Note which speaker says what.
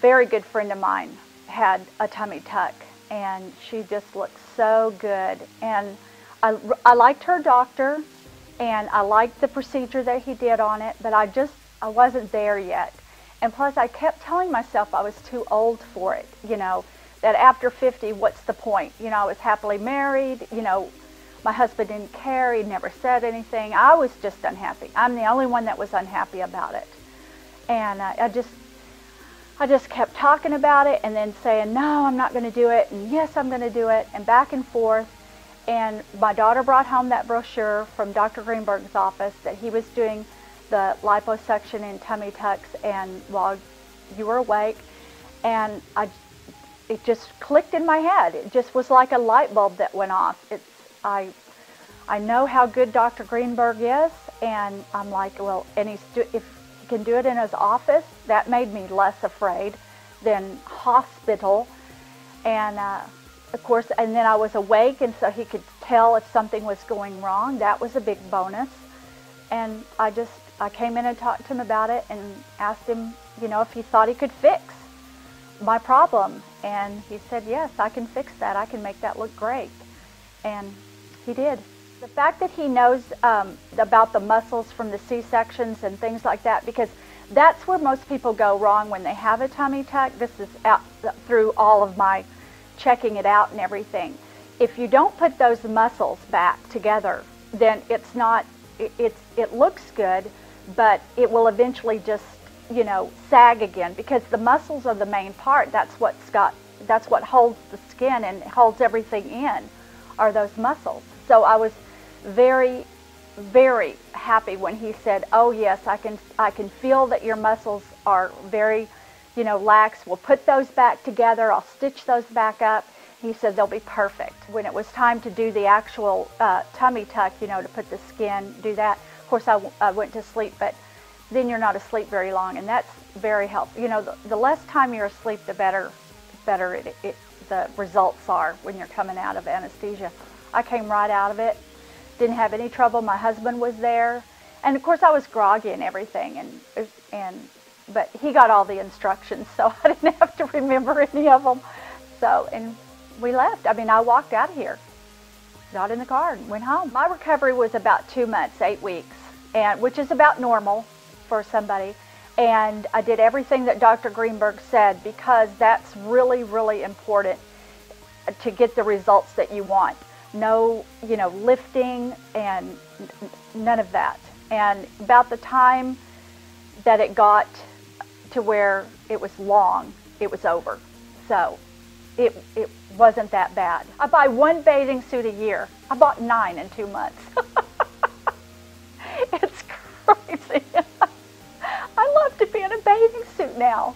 Speaker 1: very good friend of mine had a tummy tuck, and she just looked so good. And I liked her doctor, and I liked the procedure that he did on it, but I wasn't there yet. And plus, I kept telling myself I was too old for it, you know, that after 50, what's the point? You know, I was happily married, you know, my husband didn't care, he never said anything. I was just unhappy. I'm the only one that was unhappy about it. And I just kept talking about it and then saying, no, I'm not going to do it, and yes, I'm going to do it, and back and forth. And my daughter brought home that brochure from Dr. Greenberg's office that he was doing the liposuction and tummy tucks and while you were awake, and it just clicked in my head. It just was like a light bulb that went off. I know how good Dr. Greenberg is, and I'm like, well, and if he can do it in his office, that made me less afraid than hospital. And of course, and then I was awake, and so he could tell if something was going wrong. That was a big bonus. And I came in and talked to him about it and asked him, you know, if he thought he could fix my problem. And he said, yes, I can fix that. I can make that look great. And he did. The fact that he knows about the muscles from the C-sections and things like that, because that's where most people go wrong when they have a tummy tuck. This is out through all of my checking it out and everything. If you don't put those muscles back together, then it's not, it looks good, but it will eventually just, you know, sag again, because the muscles are the main part. That's what holds the skin and holds everything in, are those muscles. So I was very, very happy when he said, oh yes, I can feel that your muscles are very, you know, lax. We'll put those back together. I'll stitch those back up. He said they'll be perfect. When it was time to do the actual tummy tuck, you know, to put the skin, do that, of course I went to sleep, but then you're not asleep very long, and that's very helpful. You know, the less time you're asleep, the better the results are when you're coming out of anesthesia. I came right out of it, didn't have any trouble. My husband was there, and of course I was groggy and everything, but he got all the instructions, so I didn't have to remember any of them. So, and we left. I mean, I walked out of here, got in the car, and went home. My recovery was about 2 months, 8 weeks, and which is about normal for somebody. And I did everything that Dr. Greenberg said, because that's really, really important to get the results that you want. No, you know, lifting and none of that. And about the time that it got to where it was long, it was over. So it wasn't that bad. I buy one bathing suit a year. I bought 9 in 2 months. It's crazy. I love to be in a bathing suit now.